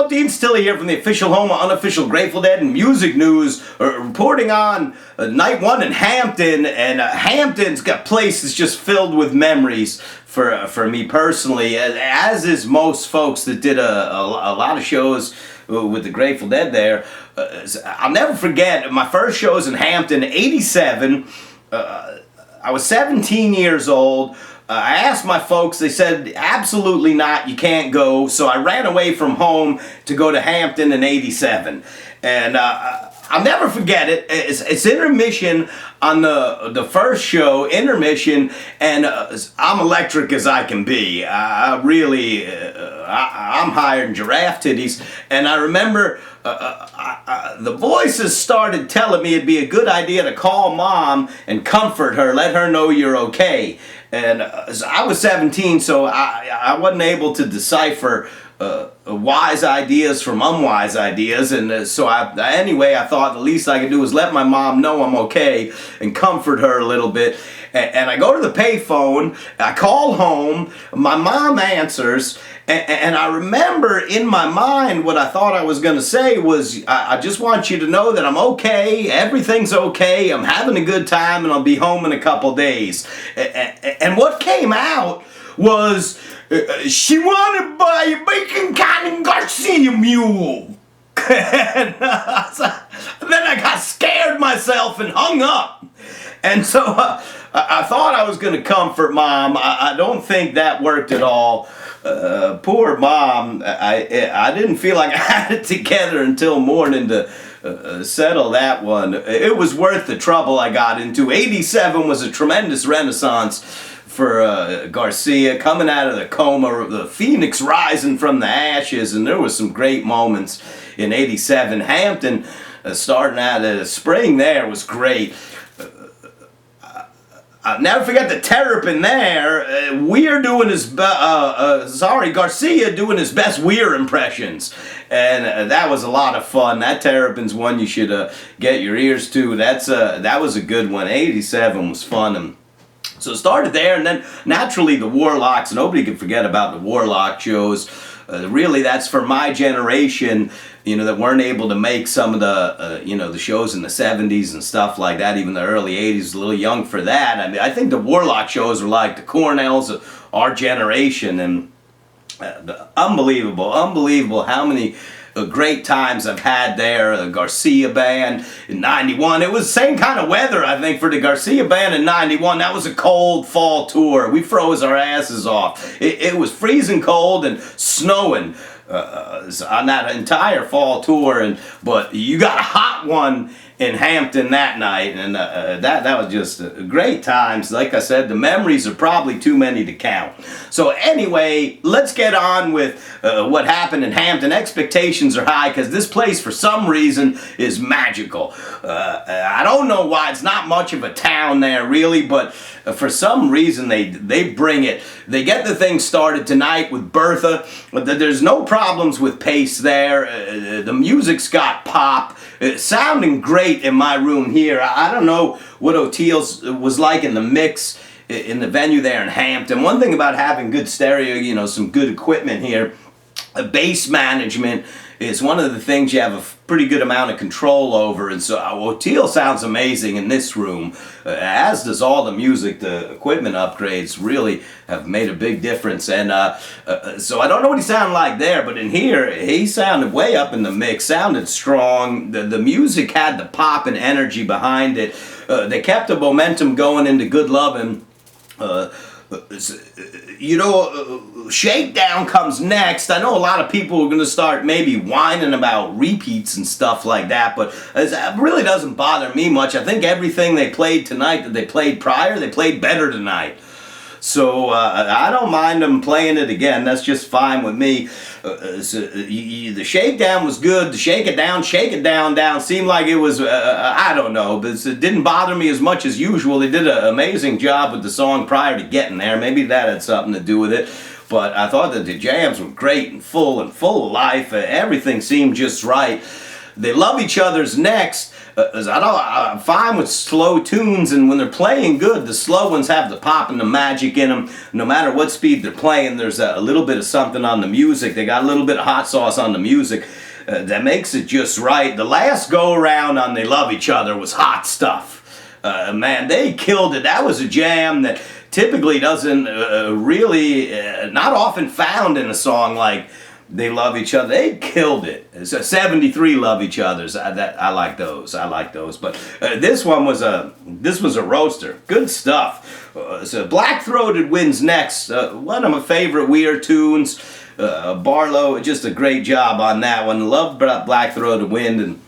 Dean Stilly here from the official home of unofficial Grateful Dead and music news, reporting on night one in Hampton, and Hampton's got places just filled with memories for me personally, as is most folks that did a lot of shows with the Grateful Dead there. I'll never forget my first shows in Hampton, '87. I was 17 years old. I asked my folks, they said, absolutely not, you can't go. So I ran away from home to go to Hampton in '87. And I'll never forget it. It's intermission on the first show, intermission, and I'm electric as I can be. I'm higher than giraffe titties. And I remember the voices started telling me it'd be a good idea to call Mom and comfort her, let her know you're okay. And I was 17, so I wasn't able to decipher wise ideas from unwise ideas, and so anyway, I thought the least I could do was let my mom know I'm okay and comfort her a little bit. And I go to the payphone, I call home, my mom answers, and I remember in my mind what I thought I was going to say was, I just want you to know that I'm okay, everything's okay, I'm having a good time, and I'll be home in a couple days. And what came out was, she wanted to buy a bacon cannon Garcia mule. And then I got scared myself and hung up. And so I thought I was going to comfort Mom. I don't think that worked at all. Poor Mom. I didn't feel like I had it together until morning to settle that one. It was worth the trouble I got into. '87 was a tremendous renaissance for Garcia, coming out of the coma, the phoenix rising from the ashes, and there was some great moments in '87. Hampton, starting out of the spring there, was great. I'll never forget the Terrapin there. Weir doing his Garcia doing his best Weir impressions, and that was a lot of fun. That Terrapin's one you should get your ears to. That was a good one. '87 was fun. And so it started there, and then naturally the Warlocks. Nobody can forget about the Warlock shows. Really, that's for my generation, that weren't able to make some of the, the shows in the '70s and stuff like that. Even the early '80s, a little young for that. I mean, I think the Warlock shows are like the Cornells of our generation, and unbelievable how many great times I've had there. The Garcia Band in '91. It was the same kind of weather, I think, for the Garcia Band in '91. That was a cold fall tour. We froze our asses off. It was freezing cold and snowing on that entire fall tour. But you got a hot one in Hampton that night, and that was just great times. Like I said, the memories are probably too many to count. So anyway, let's get on with what happened in Hampton. Expectations are high because this place, for some reason, is magical. I don't know why. It's not much of a town there, really, but for some reason they bring it. They get the thing started tonight with Bertha. There's no problems with pace there. The music's got pop. It's sounding great in my room here. I don't know what O'Teal's was like in the mix in the venue there in Hampton. One thing about having good stereo, some good equipment here, bass management is one of the things you have a pretty good amount of control over, and so O'Teal sounds amazing in this room, as does all the music. The equipment upgrades really have made a big difference, and so I don't know what he sounded like there, but in here he sounded way up in the mix, sounded strong. The music had the pop and energy behind it. They kept the momentum going into Good Lovin'. Shakedown comes next. I know a lot of people are going to start maybe whining about repeats and stuff like that, but it really doesn't bother me much. I think everything they played tonight that they played prior, they played better tonight. So I don't mind them playing it again. That's just fine with me. The shakedown was good. The shake it down seemed like it was, I don't know, but it didn't bother me as much as usual. They did an amazing job with the song prior to getting there. Maybe that had something to do with it. But I thought that the jams were great and full of life. Everything seemed just right. They love each other's necks. I'm fine with slow tunes, and when they're playing good, the slow ones have the pop and the magic in them. No matter what speed they're playing, there's a little bit of something on the music. They got a little bit of hot sauce on the music that makes it just right. The last go around on They Love Each Other was hot stuff. Man, they killed it. That was a jam that typically doesn't really, not often found in a song like They Love Each Other. They killed it. So 73 Love Each Others. I like those. I like those. But this one was a roaster. Good stuff. So Black Throated Wind's next. One of my favorite Weir tunes. Barlow, just a great job on that one. Loved Black Throated Wind, and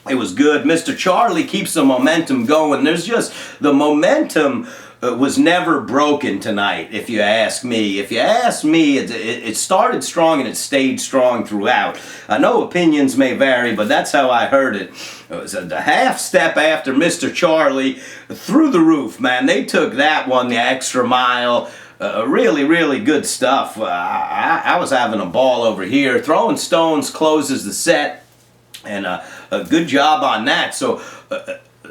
it was good. Mr. Charlie keeps the momentum going. There's just, the momentum was never broken tonight, if you ask me. If you ask me, it started strong and it stayed strong throughout. I know opinions may vary, but that's how I heard it. It was the half step after Mr. Charlie, through the roof, man. They took that one the extra mile. Really, really good stuff. I was having a ball over here. Throwing Stones closes the set, and a good job on that. So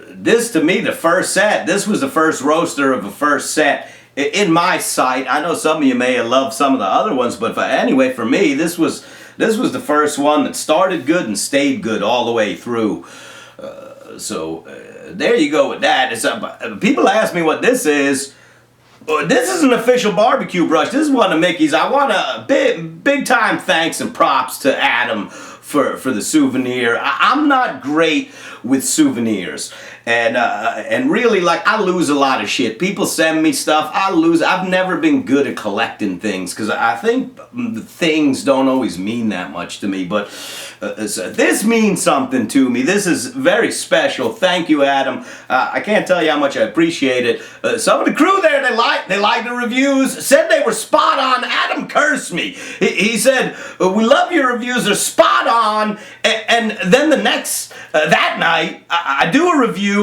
this, to me, the first set, this was the first roaster of a first set in my sight. I know some of you may have loved some of the other ones, but anyway, for me, this was the first one that started good and stayed good all the way through. So there you go with that. People ask me what this is. This is an official barbecue brush. This is one of Mickey's. I want a big time thanks and props to Adam for the souvenir. I'm not great with souvenirs, and really, like, I lose a lot of shit. People send me stuff, I've never been good at collecting things, because I think the things don't always mean that much to me, but so this means something to me. This is very special. Thank you, Adam. I can't tell you how much I appreciate it. Some of the crew there, they liked the reviews, said they were spot on. Adam cursed me. He said, we love your reviews, they're spot on, and then the next, that night, I do a review.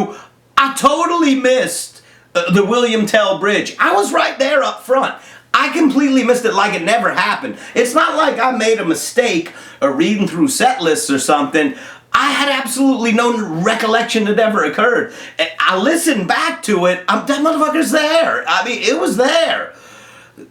I totally missed the William Tell Bridge. I was right there up front. I completely missed it, like it never happened. It's not like I made a mistake reading through set lists or something. I had absolutely no recollection it ever occurred. I listened back to it. That motherfucker's there. I mean, it was there.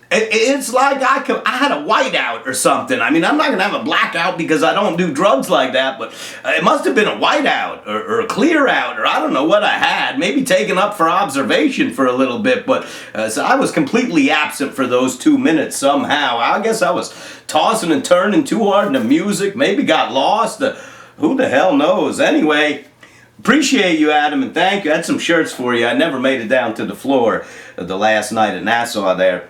It's like I had a whiteout or something. I mean, I'm not going to have a blackout because I don't do drugs like that, but it must have been a whiteout or a clear out, or I don't know what I had. Maybe taken up for observation for a little bit, but so I was completely absent for those 2 minutes somehow. I guess I was tossing and turning too hard in the music, maybe got lost. Who the hell knows? Anyway, appreciate you, Adam, and thank you. I had some shirts for you. I never made it down to the floor the last night at Nassau there.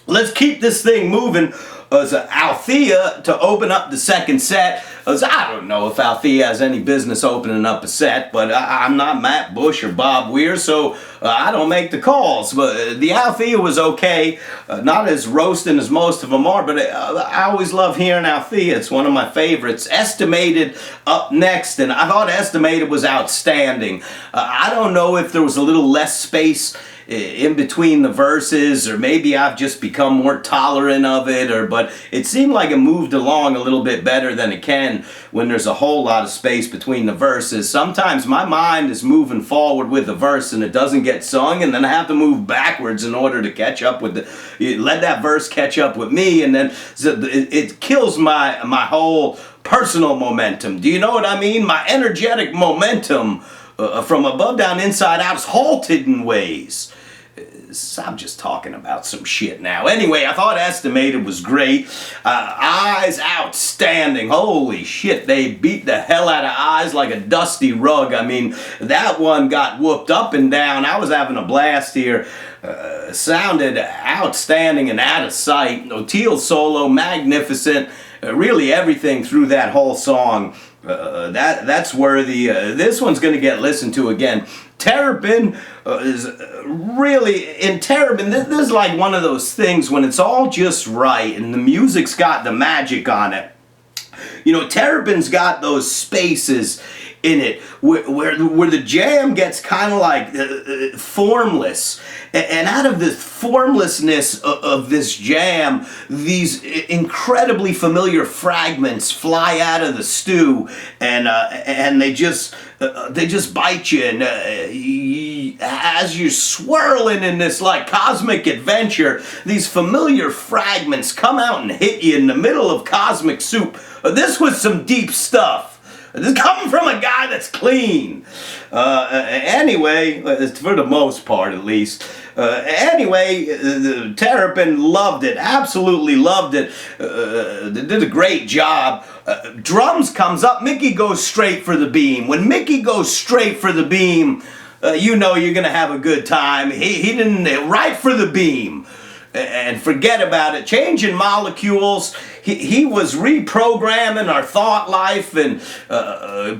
Let's keep this thing moving. Althea to open up the second set. I don't know if Althea has any business opening up a set, but I'm not Matt Bush or Bob Weir, so I don't make the calls. But the Althea was okay. Not as roasting as most of them are, but I always love hearing Althea. It's one of my favorites. Estimated up next, and I thought Estimated was outstanding. I don't know if there was a little less space in between the verses, or maybe I've just become more tolerant of it, but it seemed like it moved along a little bit better than it can when there's a whole lot of space between the verses. Sometimes my mind is moving forward with the verse and it doesn't get sung, and then I have to move backwards in order to catch up with let that verse catch up with me, and then it kills my whole personal momentum. Do you know what I mean? My energetic momentum from above down, inside out is halted in ways. I'm just talking about some shit now. Anyway, I thought Estimated was great. Eyes, outstanding. Holy shit, they beat the hell out of Eyes like a dusty rug. I mean, that one got whooped up and down. I was having a blast here. Sounded outstanding and out of sight. O'Teal's solo, magnificent. Really everything through that whole song. That's worthy. This one's going to get listened to again. Terrapin is really, in Terrapin, this is like one of those things when it's all just right and the music's got the magic on it. You know, Terrapin's got those spaces in it where the jam gets kind of like formless. And out of the formlessness of this jam, these incredibly familiar fragments fly out of the stew, and they just bite you. And as you're swirling in this like cosmic adventure, these familiar fragments come out and hit you in the middle of cosmic soup. This was some deep stuff. This is coming from a guy that's clean. Anyway, for the most part at least. Anyway, Terrapin loved it, absolutely loved it. Did a great job. Drums comes up, Mickey goes straight for the beam. When Mickey goes straight for the beam, you know you're going to have a good time. He didn't, right for the beam. And forget about it. Changing molecules. He was reprogramming our thought life, and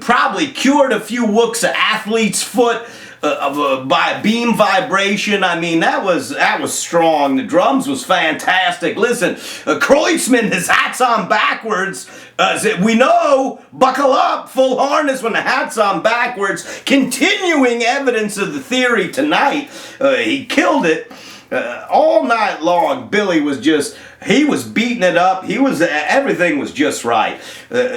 probably cured a few wooks of athlete's foot by beam vibration. I mean, that was strong. The drums was fantastic. Listen, Kreutzmann, his hat's on backwards. We know, buckle up, full harness when the hat's on backwards. Continuing evidence of the theory tonight. He killed it. All night long, Billy was just, he was beating it up. Everything was just right.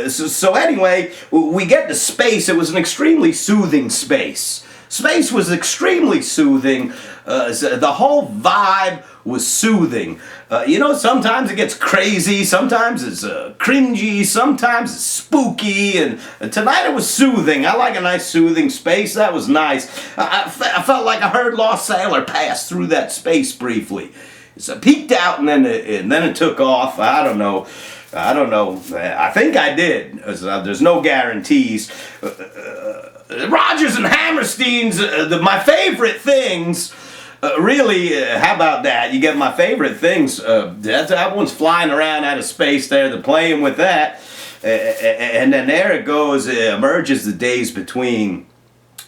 So anyway, we get to space. It was an extremely soothing space. Space was extremely soothing. The whole vibe was soothing. Sometimes it gets crazy, sometimes it's cringy, sometimes it's spooky, and tonight it was soothing. I like a nice soothing space. That was nice. I felt like I heard Lost Sailor pass through that space briefly. So I peeked out, and then it took off. I don't know. I think I did. There's no guarantees. Rodgers and Hammerstein's, my favorite things. Really, how about that? You get my favorite things. That one's flying around out of space there. They're playing with that. And then there it goes. It emerges the Days Between,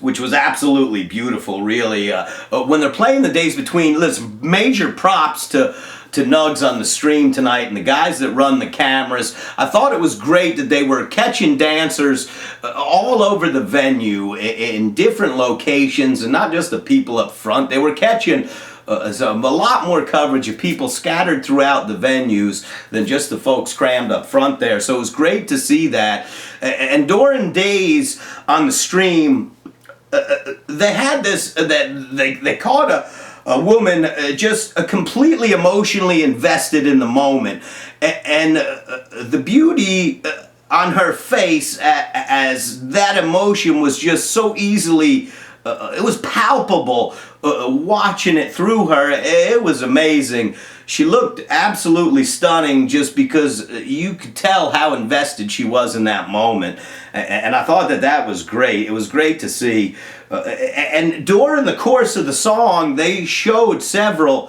which was absolutely beautiful, really. When they're playing the Days Between, listen, major props to Nugs on the stream tonight and the guys that run the cameras. I thought it was great that they were catching dancers all over the venue in different locations, and not just the people up front. They were catching a lot more coverage of people scattered throughout the venues than just the folks crammed up front there. So it was great to see that. And during Days on the stream, they had this, that they caught a woman just completely emotionally invested in the moment, and the beauty on her face as that emotion was just so easily, it was palpable watching it through her. It was amazing. She looked absolutely stunning just because you could tell how invested she was in that moment. And I thought that was great. It was great to see. And during the course of the song, they showed several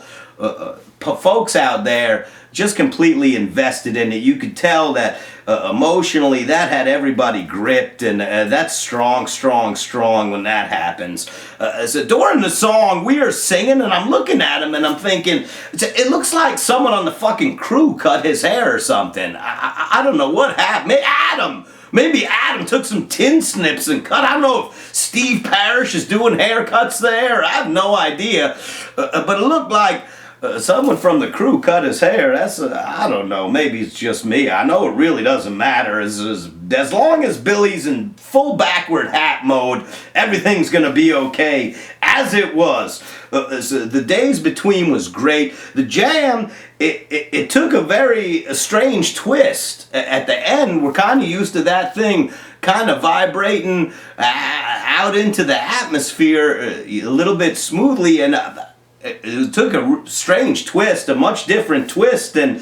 folks out there just completely invested in it. You could tell that emotionally that had everybody gripped, and that's strong when that happens. So during the song, we are singing, and I'm looking at him, and I'm thinking, it looks like someone on the fucking crew cut his hair or something. I don't know what happened. Maybe Adam took some tin snips and cut. I don't know if Steve Parrish is doing haircuts there. I have no idea. But it looked like someone from the crew cut his hair. I don't know. Maybe it's just me. I know it really doesn't matter. As long as Billy's in full backward hat mode, everything's going to be okay. As it was. The Days Between was great. The jam, it took a very strange twist. At the end, we're kind of used to that thing kind of vibrating out into the atmosphere a little bit smoothly, and it took a strange twist, a much different twist, and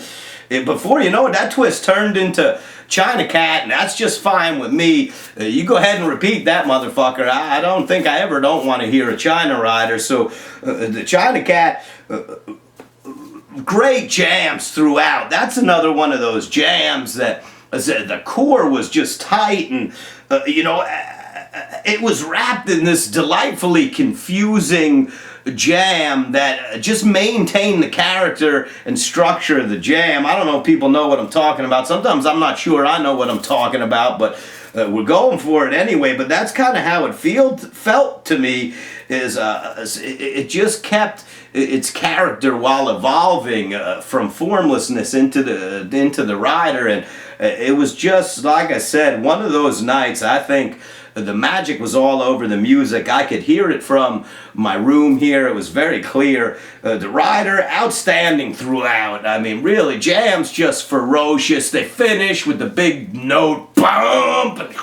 before you know it, that twist turned into China Cat, and that's just fine with me. You go ahead and repeat that, motherfucker. I don't think I ever don't want to hear a China Rider. So the China Cat, great jams throughout. That's another one of those jams that the core was just tight, and it was wrapped in this delightfully confusing jam that just maintained the character and structure of the jam. I don't know if people know what I'm talking about. Sometimes I'm not sure I know what I'm talking about, but we're going for it anyway. But that's kind of how it felt to me. It just kept its character while evolving from formlessness into the rider, and it was just, like I said, one of those nights. I think the magic was all over the music. I could hear it from my room here. It was very clear. The rider, outstanding throughout. I mean, really, jams just ferocious. They finish with the big note bump, and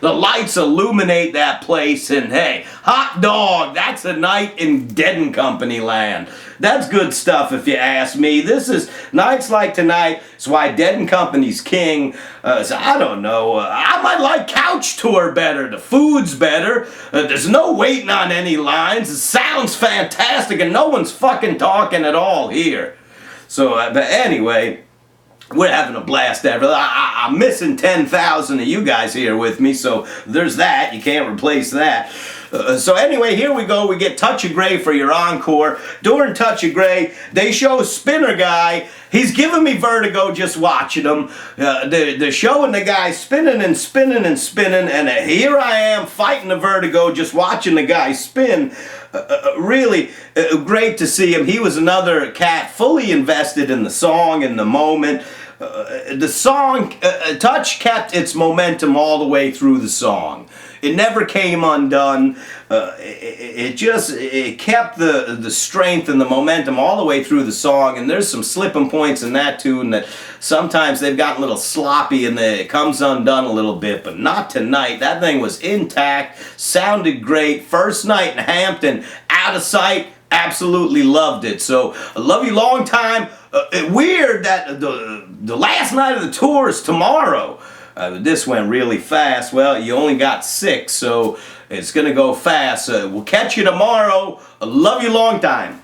the lights illuminate that place, and hey, hot dog, that's a night in Dead & Company land. That's good stuff if you ask me. This is nights like tonight. It's why Dead & Company's king. So I don't know. I might like Couch Tour better. The food's better. There's no waiting on any lines. It sounds fantastic, and no one's fucking talking at all here. So, but anyway, we're having a blast ever. I'm missing 10,000 of you guys here with me, so there's that. You can't replace that. So anyway, here we go. We get Touch of Grey for your encore. During Touch of Grey, they show Spinner Guy. He's giving me vertigo just watching him. They're showing the guy spinning and spinning and spinning, and here I am fighting the vertigo just watching the guy spin. Really great to see him. He was another cat fully invested in the song and the moment. The song, Touch kept its momentum all the way through the song. It never came undone. It kept the strength and the momentum all the way through the song, and there's some slipping points in that tune that sometimes they've gotten a little sloppy and it comes undone a little bit, but not tonight. That thing was intact, sounded great. First night in Hampton, out of sight, absolutely loved it. So, I love you long time. Weird that the last night of the tour is tomorrow. This went really fast. Well, you only got 6, so it's going to go fast. We'll catch you tomorrow. Love you long time.